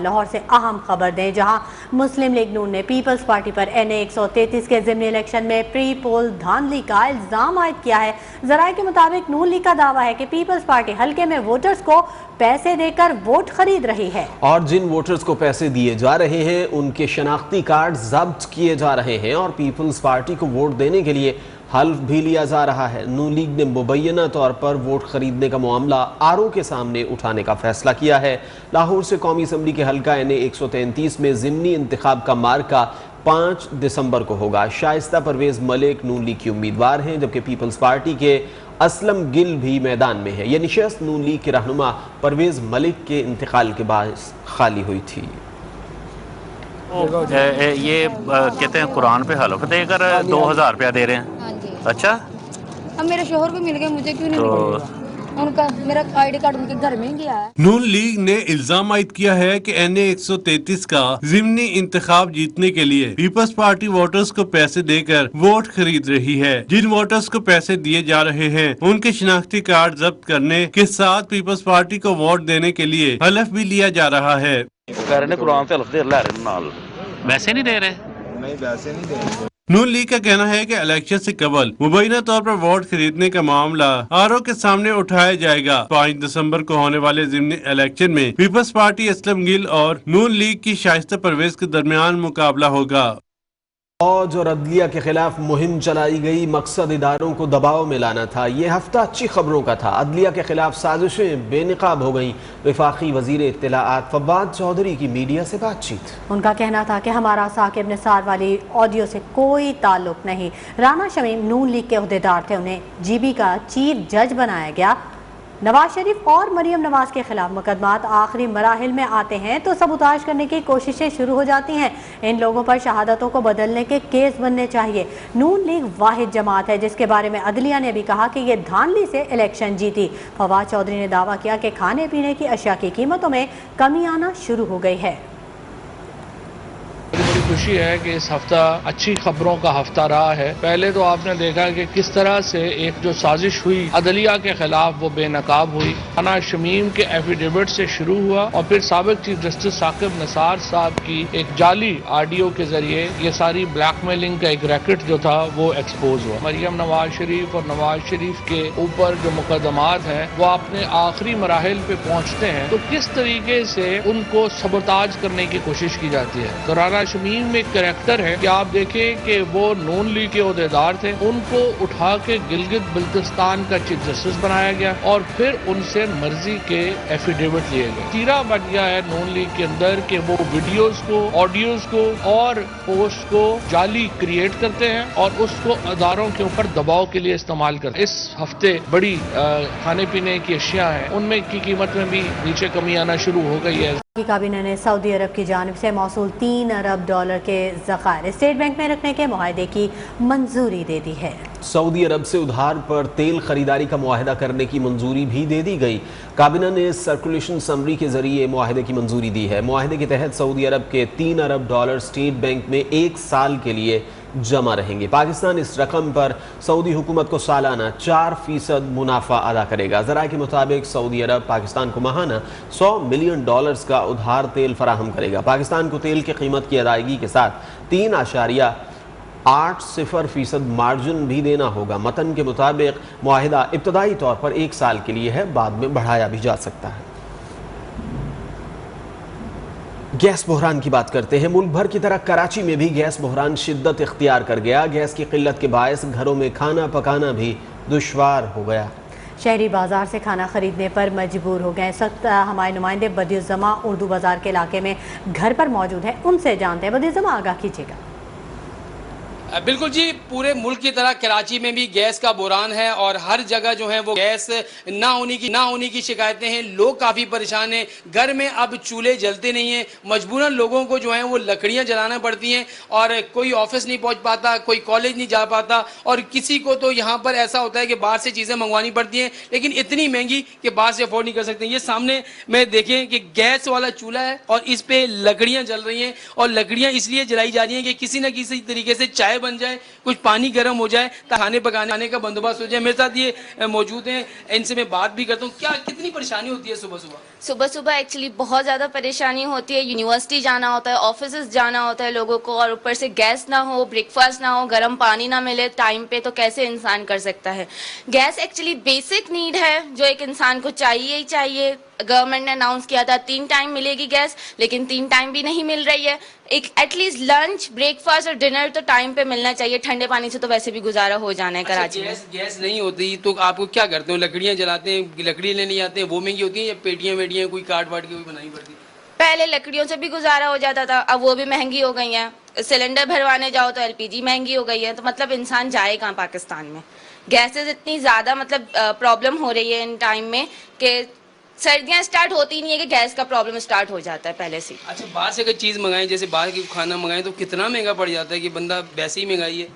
لاہور سے اہم خبر دیں، جہاں مسلم لیگ نون نے پیپلز پارٹی پر NA 133 کے ضمنی الیکشن میں پری پول دھاندلی کا الزام عائد کیا ہے۔ ذرائع کے مطابق نون لیگ کا دعویٰ ہے کہ پیپلز پارٹی حلقے میں ووٹرز کو پیسے دے کر ووٹ خرید رہی ہے، اور جن ووٹرز کو پیسے دیے جا رہے ہیں ان کے شناختی کارڈ ضبط کیے جا رہے ہیں اور پیپلز پارٹی کو ووٹ دینے کے لیے حلف بھی لیا جا رہا ہے۔ نون لیگ نے مبینہ طور پر ووٹ خریدنے کا معاملہ RO کے سامنے اٹھانے کا فیصلہ کیا ہے۔ لاہور سے قومی اسمبلی کے حلقہ NA 133 میں ضمنی انتخاب کا مارکہ 5 دسمبر کو ہوگا۔ شائستہ پرویز ملک نون لیگ کی امیدوار ہیں، جبکہ پیپلز پارٹی کے اسلم گل بھی میدان میں ہے۔ یہ نشست نون لیگ کے رہنما پرویز ملک کے انتقال کے باعث خالی ہوئی تھی۔ یہ کہتے ہیں قرآن پہ حلف دے کر 2000 روپیہ دے رہے ہیں۔ اچھا، اب میرے شوہر کو مل گئے، مجھے کیوں نہیں ملے؟ ان کا میرا ID کارڈ ان کے گھر میں گیا ہے۔ نون لیگ نے الزام عائد کیا ہے کہ NA 133 کا ضمنی انتخاب جیتنے کے لیے پیپلز پارٹی ووٹرز کو پیسے دے کر ووٹ خرید رہی ہے۔ جن ووٹرز کو پیسے دیے جا رہے ہیں ان کے شناختی کارڈ ضبط کرنے کے ساتھ پیپلز پارٹی کو ووٹ دینے کے لیے حلف بھی لیا جا رہا ہے۔ ویسے نہیں دے رہے؟ نہیں، ویسے نہیں دے رہے۔ نون لیگ کا کہنا ہے کہ الیکشن سے قبل مبینہ طور پر ووٹ خریدنے کا معاملہ RO کے سامنے اٹھایا جائے گا۔ 5 دسمبر کو ہونے والے ضمنی الیکشن میں پیپلز پارٹی اسلم گل اور نون لیگ کی شائستہ پرویز کے درمیان مقابلہ ہوگا۔ فوج اور عدلیہ کے خلاف مہم چلائی گئی، مقصد اداروں کو دباؤ میں لانا تھا۔ یہ ہفتہ اچھی خبروں کا تھا، عدلیہ کے خلاف سازشیں بے نقاب ہو گئیں۔ وفاقی وزیر اطلاعات فواد چودھری کی میڈیا سے بات چیت۔ ان کا کہنا تھا کہ ہمارا ثاقب نثار والی آڈیو سے کوئی تعلق نہیں۔ رانا شمیم نون لیگ کے عہدیدار تھے، انہیں GB کا چیف جج بنایا گیا۔ نواز شریف اور مریم نواز کے خلاف مقدمات آخری مراحل میں آتے ہیں تو سبوتاژ کرنے کی کوششیں شروع ہو جاتی ہیں۔ ان لوگوں پر شہادتوں کو بدلنے کے کیس بننے چاہیے۔ نون لیگ واحد جماعت ہے جس کے بارے میں عدلیہ نے بھی کہا کہ یہ دھاندلی سے الیکشن جیتی۔ فواد چودھری نے دعویٰ کیا کہ کھانے پینے کی اشیاء کی قیمتوں میں کمی آنا شروع ہو گئی ہے۔ بڑی خوشی ہے کہ اس ہفتہ اچھی خبروں کا ہفتہ رہا ہے۔ پہلے تو آپ نے دیکھا کہ کس طرح سے ایک جو سازش ہوئی عدلیہ کے خلاف وہ بے نقاب ہوئی۔ رانا شمیم کے ایفیڈیوٹ سے شروع ہوا اور پھر سابق چیف جسٹس ثاقب نثار صاحب کی ایک جعلی آڈیو کے ذریعے یہ ساری بلیک میلنگ کا ایک ریکٹ جو تھا وہ ایکسپوز ہوا۔ مریم نواز شریف اور نواز شریف کے اوپر جو مقدمات ہیں وہ اپنے آخری مراحل پہ پہنچتے ہیں تو کس طریقے سے ان کو سبوتاژ کرنے کی کوشش کی جاتی ہے۔ تو رانا شمیم میں ایک کریکٹر ہے کہ آپ دیکھیں کہ وہ نون لیگ کے عہدیدار تھے، ان کو اٹھا کے گلگت بلتستان کا چیف جسٹس بنایا گیا اور پھر ان سے مرضی کے ایفیڈیوٹ لیے گئے۔ تیرا بن گیا ہے نون لیگ کے اندر کہ وہ ویڈیوز کو، آڈیوز کو اور پوسٹ کو جعلی کریٹ کرتے ہیں اور اس کو اداروں کے اوپر دباؤ کے لیے استعمال کرتے ہیں۔ اس ہفتے بڑی کھانے پینے کی اشیاء ہیں، ان میں کی قیمت میں بھی نیچے کمی آنا شروع ہو گئی ہے۔ کابینہ نے سعودی عرب کی جانب سے موصول $3 ارب کے ذخائر اسٹیٹ بینک میں رکھنے کے معاہدے کی منظوری دے دی ہے۔ سعودی عرب سے ادھار پر تیل خریداری کا معاہدہ کرنے کی منظوری بھی دے دی گئی۔ کابینہ نے سرکولیشن سمری کے ذریعے معاہدے کی منظوری دی ہے۔ معاہدے کے تحت سعودی عرب کے $3 ارب اسٹیٹ بینک میں 1 سال کے لیے جمع رہیں گے۔ پاکستان اس رقم پر سعودی حکومت کو سالانہ 4% منافع ادا کرے گا۔ ذرائع کے مطابق سعودی عرب پاکستان کو ماہانہ $100 ملین کا ادھار تیل فراہم کرے گا۔ پاکستان کو تیل کی قیمت کی ادائیگی کے ساتھ 3.80% مارجن بھی دینا ہوگا۔ متن کے مطابق معاہدہ ابتدائی طور پر 1 سال کے لیے ہے، بعد میں بڑھایا بھی جا سکتا ہے۔ گیس بحران کی بات کرتے ہیں۔ ملک بھر کی طرح کراچی میں بھی گیس بحران شدت اختیار کر گیا۔ گیس کی قلت کے باعث گھروں میں کھانا پکانا بھی دشوار ہو گیا۔ شہری بازار سے کھانا خریدنے پر مجبور ہو گئے۔ اس وقت ہمارے نمائندے بدیعالزماں اردو بازار کے علاقے میں گھر پر موجود ہیں، ان سے جانتے ہیں۔ بدیعالزماں آگاہ کیجیے گا۔ بالکل جی، پورے ملک کی طرح کراچی میں بھی گیس کا بحران ہے اور ہر جگہ جو ہے وہ گیس نہ ہونے کی شکایتیں ہیں۔ لوگ کافی پریشان ہیں، گھر میں اب چولہے جلتے نہیں ہیں، مجبوراً لوگوں کو جو ہیں وہ لکڑیاں جلانا پڑتی ہیں اور کوئی آفس نہیں پہنچ پاتا، کوئی کالج نہیں جا پاتا اور کسی کو تو یہاں پر ایسا ہوتا ہے کہ باہر سے چیزیں منگوانی پڑتی ہیں لیکن اتنی مہنگی کہ باہر سے افورڈ نہیں کر سکتے۔ یہ سامنے میں دیکھیں کہ گیس والا چولہا ہے اور اس پہ لکڑیاں جل رہی ہیں اور لکڑیاں اس لیے جلائی جا رہی ہیں کہ کسی نہ کسی طریقے سے چائے बन जाए, कुछ पानी गर्म हो जाए, खाने पकाने का बंदोबस्त हो जाए। मेरे साथ ये मौजूद हैं, इनसे मैं बात भी करता हूँ। क्या कितनी परेशानी होती है सुबह सुबह? सुबह सुबह एक्चुअली बहुत ज़्यादा परेशानी होती है। यूनिवर्सिटी जाना होता है, ऑफिस जाना होता है लोगों को, और ऊपर से गैस ना हो, ब्रेकफास्ट ना हो, गर्म पानी ना मिले टाइम पे, तो कैसे इंसान कर सकता है। गैस एक्चुअली बेसिक नीड है जो एक इंसान को चाहिए ही चाहिए। गवर्नमेंट ने अनाउंस किया था 3 टाइम मिलेगी गैस, लेकिन 3 टाइम भी नहीं मिल रही है। एक एटलीस्ट लंच, ब्रेकफास्ट और डिनर तो टाइम पे मिलना चाहिए। ठंडे पानी से तो वैसे भी गुजारा हो जाना है कराची में। गैस नहीं होती तो आपको क्या करते हो? लकड़ियाँ जलाते हैं, लकड़ी लेने जाते हैं, वो महंगी होती है या पेटियाँ वेटियाँ कोई काट वाट के कोई बनानी पड़ती है? पहले लकड़ियों से भी गुजारा हो जाता था, अब वो भी महंगी हो गई हैं। सिलेंडर भरवाने जाओ तो एलपीजी महंगी हो गई है, तो मतलब इंसान जाए कहाँ पाकिस्तान में। गैसेस इतनी ज़्यादा मतलब प्रॉब्लम हो रही है इन टाइम में कि सर्दियाँ स्टार्ट होती नहीं है कि गैस का प्रॉब्लम स्टार्ट हो जाता है पहले से। अच्छा, बाहर से अगर चीज़ मंगाएं, जैसे बाहर की खाना मंगाएं, तो कितना महंगा पड़ जाता है कि बंदा वैसे ही महंगाई है?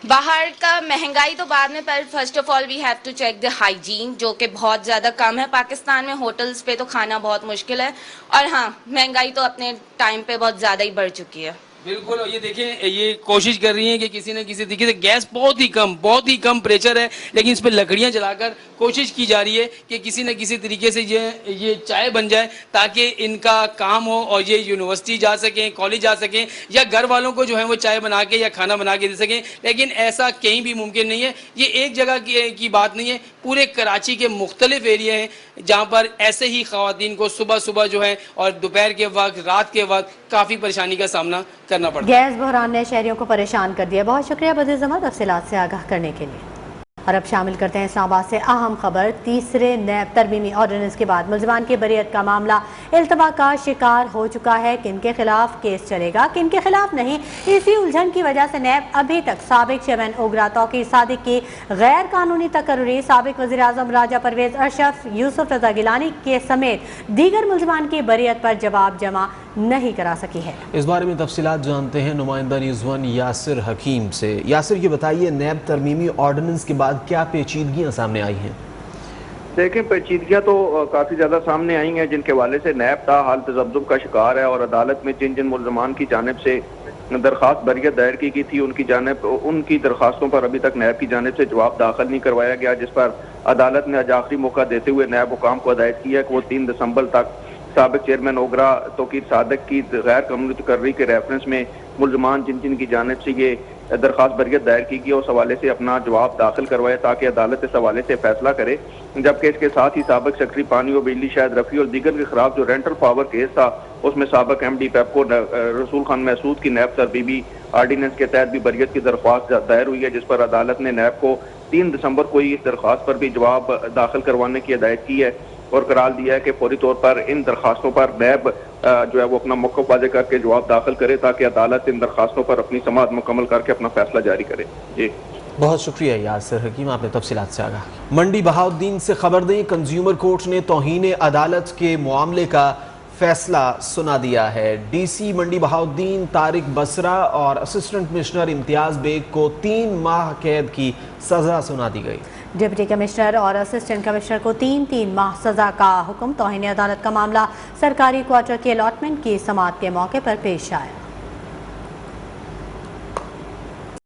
बाहर का महंगाई तो बाद में, पर first of all we have to check the hygiene, जो कि बहुत ज़्यादा कम है पाकिस्तान में। होटल्स पे तो खाना बहुत मुश्किल है, और हाँ, महंगाई तो अपने टाइम पे बहुत ज़्यादा ही बढ़ चुकी है। बिल्कुल। और ये देखें, ये कोशिश कर रही हैं कि किसी न किसी तरीके से, गैस बहुत ही कम प्रेशर है, लेकिन इस पर लकड़ियां जलाकर कोशिश की जा रही है कि किसी न किसी तरीके से ये चाय बन जाए, ताकि इनका काम हो और ये यूनिवर्सिटी जा सकें, कॉलेज जा सकें, या घर वालों को जो है वो चाय बना के या खाना बना के दे सकें। लेकिन ऐसा कहीं भी मुमकिन नहीं है। ये एक जगह की बात नहीं है, पूरे कराची के मुख्तलिफ एरिया हैं जहाँ पर ऐसे ही ख़वातीन को सुबह सुबह जो है और दोपहर के वक्त, रात के वक्त काफ़ी परेशानी का सामना करना पड़ता है। गैस बहरान ने शहरियों को परेशान कर दिया। बहुत शुक्रिया बदर जमा तफसीलात से आगाह करने के लिए। और अब शामिल करते हैं इस्लामाबाद से अहम खबर। तीसरे नैब तरमीमी ऑर्डिनेंस के बाद मुलजमान की बरीयत का मामला इल्तवा का शिकार हो चुका है। किन के खिलाफ केस चलेगा, किन के खिलाफ नहीं, इसी उलझन की वजह से नैब अभी तक साबिक चेयरमैन ओगरा तौकीर सादिक की गैर कानूनी तकर्री, साबिक वज़ीर आज़म राजा परवेज अशरफ, यूसुफ रजा गिलानी के समेत दीगर मुलजमान की बरीयत पर जवाब जमा नहीं करा सकी है। इस बारे में तफसीलात जानते हैं नुमाइंदा न्यूज़ वन यासिर हकीम से। यासिर, ये बताइए, नैब तरमीमी ऑर्डिनेंस के बाद क्या पेचीदगियाँ सामने आई हैं? देखें, पेचीदगियाँ तो काफ़ी ज़्यादा सामने आई हैं, जिनके हवाले से नैब हाल तज़ब्ज़ुब का शिकार है, और अदालत में जिन मुल्ज़मान की जानिब से दरख्वास्त बरियत दायर की थी, उनकी दरख्वास्तों पर अभी तक नैब की जानिब से जवाब दाखिल नहीं करवाया गया, जिस पर अदालत ने आज आखिरी मौका देते हुए नैब हुकाम को हिदायत की है कि वो 3 दिसंबर तक साबिक चेयरमैन ओगरा तौकीर सादिक की गैर कानूनी तकर्री के रेफरेंस में मुल्ज़मान जिन की जानिब से ये दरख्वास्त बरियत दायर की गई, उस हवाले से अपना जवाब दाखिल करवाए, ताकि अदालत इस हवाले से फैसला करे। जबकि इसके साथ ही साबिक सेक्रेटरी पानी और बिजली शाहिद रफ़ी और दीगर के खिलाफ जो रेंटल पावर केस था, उसमें साबिक MD पेपको रसूल खान महसूद की नैब तरमीमी आर्डीनेंस के तहत भी बरियत की दरख्वास्त दायर हुई है, जिस पर अदालत ने नैब को 3 दिसंबर को ही इस दरख्वास्त पर भी जवाब दाखिल करवाने की हिदायत की है, और करार दिया है कि फौरी तौर पर इन दरखास्तों पर नैब जो है वो अपना मौक़िफ़ वाज़ेह करके जवाब दाखिल करे, ताकि अदालत इन दरखास्तों पर अपनी समाअत मुकम्मल करके अपना फैसला जारी करे। जी, बहुत शुक्रिया यासिर हकीम, आपने तफसीलात से आगाह की। मंडी बहाउद्दीन से खबर दें, कंज्यूमर कोर्ट ने तौहीन अदालत के मामले का फैसला सुना दिया है। DC मंडी बहाउद्दीन, तारिक बसरा और असिस्टेंट कमिश्नर इम्तियाज़ बेग को 3 माह कैद की सज़ा सुना दी गई। डिप्टी कमिश्नर और असिस्टेंट कमिश्नर को 3-3 माह सज़ा का हुक्म। तौहीन अदालत का मामला सरकारी क्वार्टर की अलॉटमेंट की समाअत के मौके पर पेश आया।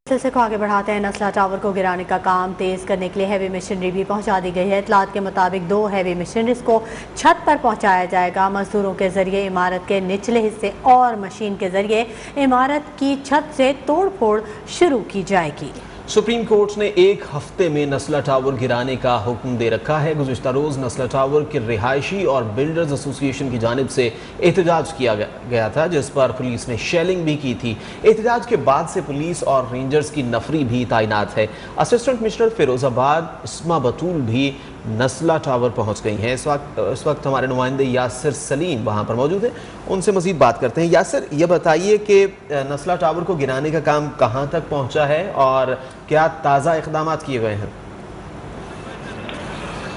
सिलसिले को आगे बढ़ाते हैं। नस्ला टावर को गिराने का काम तेज़ करने के लिए हैवी मशीनरी भी पहुंचा दी गई है। इतलात के मुताबिक 2 हैवी मशीनरीज को छत पर पहुंचाया जाएगा। मजदूरों के जरिए इमारत के निचले हिस्से और मशीन के जरिए इमारत की छत से तोड़ फोड़ शुरू की जाएगी। सुप्रीम कोर्ट ने 1 हफ्ते में नस्ला टावर गिराने का हुक्म दे रखा है। गुज़िश्ता रोज़ नस्ला टावर के रिहायशी और बिल्डर्स एसोसिएशन की जानिब से एहतजाज किया गया था, जिस पर पुलिस ने शेलिंग भी की थी। एहतजाज के बाद से पुलिस और रेंजर्स की नफरी भी तैनात है। असिस्टेंट कमिश्नर फिरोजाबाद इस्मा बतूल भी नस्ला टावर पहुंच गई हैं। इस वक्त हमारे नुमाइंदे यासिर सलीम वहां पर मौजूद हैं, उनसे मज़ीद बात करते हैं। यासिर, ये बताइए कि नस्ला टावर को गिराने का काम कहां तक पहुंचा है और क्या ताज़ा इक़दाम किए गए हैं?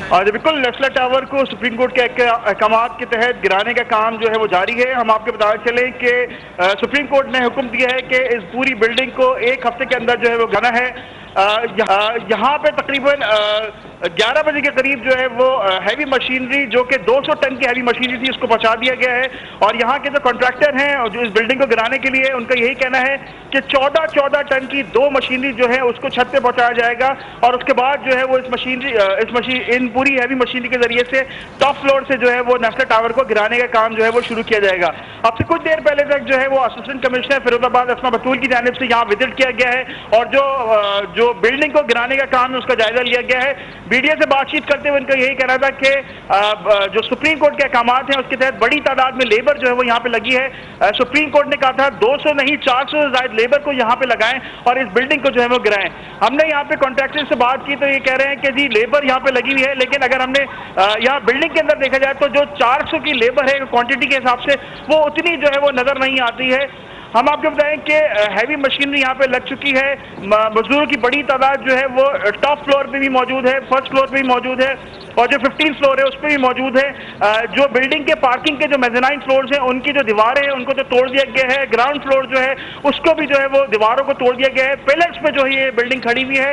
जी बिल्कुल, नस्ला टावर को सुप्रीम कोर्ट के अहकाम के तहत गिराने का काम जो है वो जारी है। हम आपको बताते चलें कि सुप्रीम कोर्ट ने हुक्म दिया है कि इस पूरी बिल्डिंग को 1 हफ्ते के अंदर जो है वो गिराना है। यहाँ पे तकरीबन 11 बजे के करीब जो है वो हैवी मशीनरी जो कि 200 टन की हैवी मशीनरी थी उसको पहुंचा दिया गया है। और यहाँ के जो कॉन्ट्रैक्टर हैं और जो इस बिल्डिंग को गिराने के लिए उनका यही कहना है कि 14 टन की 2 मशीनरी जो है उसको छत पे पहुंचाया जाएगा और उसके बाद जो है वो इन पूरी हैवी मशीनरी के जरिए से टॉप फ्लोर से जो है वो नेशनल टावर को गिराने का काम जो है वो शुरू किया जाएगा। अब से कुछ देर पहले तक जो है वो असिस्टेंट कमिश्नर फिरोजाबाद अस्मा बतूल की जानिब से यहाँ विजिट किया गया है और जो बिल्डिंग को गिराने का काम है उसका जायजा लिया गया है। मीडिया से बातचीत करते हुए उनका यही कहना था कि जो सुप्रीम कोर्ट के अहकामात हैं उसके तहत बड़ी तादाद में लेबर जो है वो यहाँ पे लगी है। सुप्रीम कोर्ट ने कहा था 200 नहीं 400 से ज्यादा लेबर को यहाँ पे लगाएं और इस बिल्डिंग को जो है वो गिराएं। हमने यहाँ पे कॉन्ट्रैक्टर से बात की तो ये कह रहे हैं कि जी लेबर यहाँ पे लगी हुई है, लेकिन अगर हमने यहाँ बिल्डिंग के अंदर देखा जाए तो जो 400 की लेबर है क्वांटिटी के हिसाब से वो उतनी जो है वो नजर नहीं आती है। हम आपको बताएं कि हैवी मशीनरी यहाँ पे लग चुकी है, मजदूरों की बड़ी तादाद जो है वो टॉप फ्लोर पे भी मौजूद है, फर्स्ट फ्लोर पे भी मौजूद है और जो 15 फ्लोर है उस पर भी मौजूद है। जो बिल्डिंग के पार्किंग के जो मेज़नाइन फ्लोर्स हैं उनकी जो दीवारें हैं उनको तो तोड़ दिया गया है, ग्राउंड फ्लोर जो है उसको भी जो है वो दीवारों को तोड़ दिया गया है। पिलर्स पे जो है ये बिल्डिंग खड़ी हुई है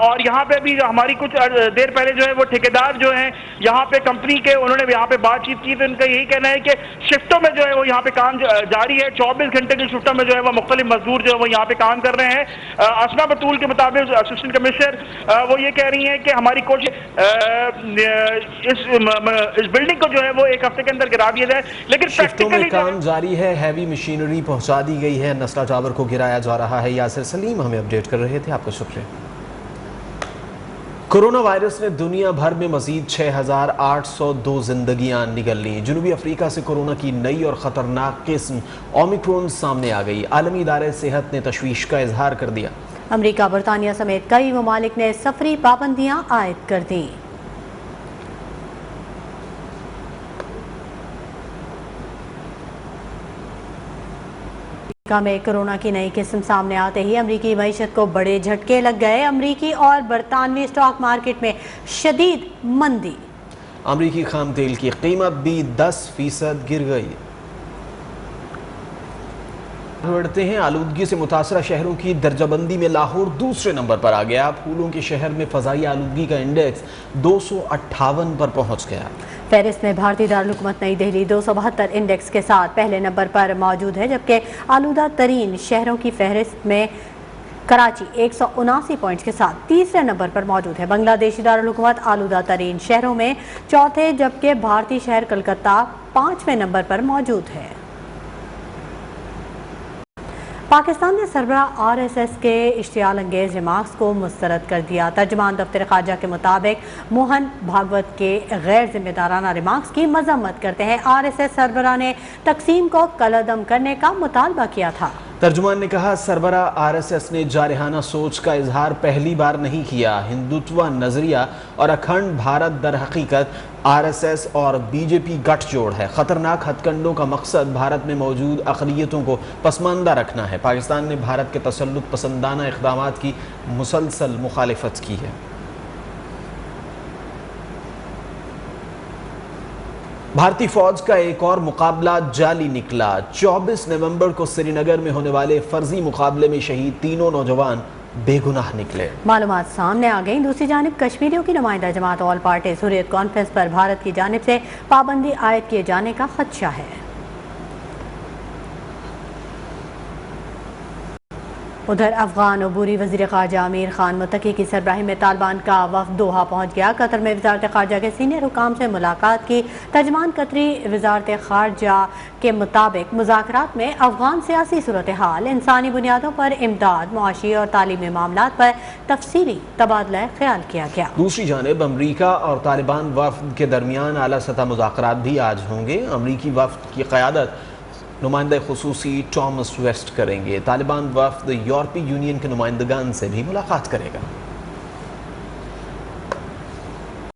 और यहाँ पे भी हमारी कुछ देर पहले जो है वो ठेकेदार जो है यहाँ पे कंपनी के उन्होंने यहाँ पे बातचीत की तो उनका यही कहना है कि शिफ्टों में जो है वो यहाँ पे काम जारी है। 24 घंटे की शिफ्टों में जो है वो मुख्तलिफ मजदूर जो है वो यहाँ पे काम कर रहे हैं। अस्मा बतूल के मुताबिक असिस्टेंट कमिश्नर वो ये कह रही हैं कि हमारी कोशिश इस बिल्डिंग को जो है वो एक हफ्ते के अंदर गिरा दिया जाए, लेकिन शिफ्टों में काम जारी है। हैवी मशीनरी पहुंचा दी गई है, नेशनल टावर को गिराया जा रहा है। यासिर सलीम हमें अपडेट कर रहे थे, आपका शुक्रिया। कोरोना वायरस ने दुनिया भर में मजीद 6,802 जिंदगियां निगल ली। जनूबी अफ्रीका से कोरोना की नई और खतरनाक किस्म ओमिक्रॉन सामने आ गई। आलमी इदारे सेहत ने तशवीश का इजहार कर दिया। अमरीका, बरतानिया समेत कई ममालिक ने सफरी पाबंदियां आयद कर दी। अमेरिका में कोरोना की नई किस्म सामने आते ही अमरीकी मईशत को बड़े झटके लग गए। अमरीकी और बरतानवी स्टॉक मार्केट में शदीद मंदी। अमरीकी खाम तेल की कीमत भी 10% गिर गई। बढ़ते हैं, आलूदगी से मुतासरा शहरों की दर्जाबंदी में लाहौर दूसरे नंबर पर आ गया। फूलों के शहर में फजाई आलूदगी का इंडेक्स 258 पर पहुंच गया। पेरिस में भारतीय दारुल हुकूमत नई दिल्ली 272 इंडेक्स के साथ पहले नंबर पर मौजूद है, जबकि आलूदा तरीन शहरों की फहरिस्त में कराची 179 पॉइंट्स के साथ तीसरे नंबर पर मौजूद है। बांग्लादेशी दारुल हुकूमत आलूदा तरीन शहरों में चौथे, जबकि भारतीय शहर कलकत्ता 5वें नंबर पर मौजूद है। पाकिस्तान ने सरबराह RSS के इश्तियाल अंगेज रिमार्क्स को मुस्तरद कर दिया। तर्जमान दफ्तर खारजा के मुताबिक मोहन भागवत के गैर जिम्मेदाराना रिमार्क्स की मजम्मत करते हैं। RSS सरबराह ने तकसीम को कलअदम करने का मुतालबा किया था। तर्जुमान ने कहा, सरबराह RSS ने जारहाना सोच का इजहार पहली बार नहीं किया। हिंदुत्व नजरिया और अखंड भारत दर हकीकत RSS और BJP गठजोड़ है। खतरनाक हथकंडों का मकसद भारत में मौजूद अक़लियतों को पसमानदा रखना है। पाकिस्तान ने भारत के तसल्लुत पसंदाना इक़दामात की मुसलसल मुखालिफत की है। भारतीय फौज का एक और मुकाबला जाली निकला। 24 नवंबर को श्रीनगर में होने वाले फर्जी मुकाबले में शहीद तीनों नौजवान बेगुनाह निकले। मालूमात सामने आ गई। दूसरी जानिब कश्मीरियों की नुमाइंदा जमात ऑल पार्टी हुर्रियत कॉन्फ्रेंस पर भारत की जानिब से पाबंदी आयद किए जाने का खदशा है। उधर अफगान अबूरी वज़ीर ख़ारजा आमिर खान मुत्तकी की सरबराही में तालिबान का वफ़द दोहा पहुँच गया। कतर में वज़ारत ख़ारजा के सीनियर हुकाम से मुलाकात की। तर्जमान कतरी वज़ारत ख़ारजा के मुताबिक मुज़ाकरात में अफगान सियासी सूरत हाल, इंसानी बुनियादों पर इमदाद, मुआशी और तालीमी मामलात पर तफसीली तबादला ख्याल किया गया। दूसरी जानिब अमरीका और तालिबान वफ़द के दरमियान आला सतह मुज़ाकरात भी आज होंगे। अमरीकी वफ़द की क़यादत नुमाइंदा खुसूसी टॉमस वेस्ट करेंगे। तालिबान वफ़द यूरोपीय यूनियन के नुमाइंदगान से भी मुलाकात करेगा।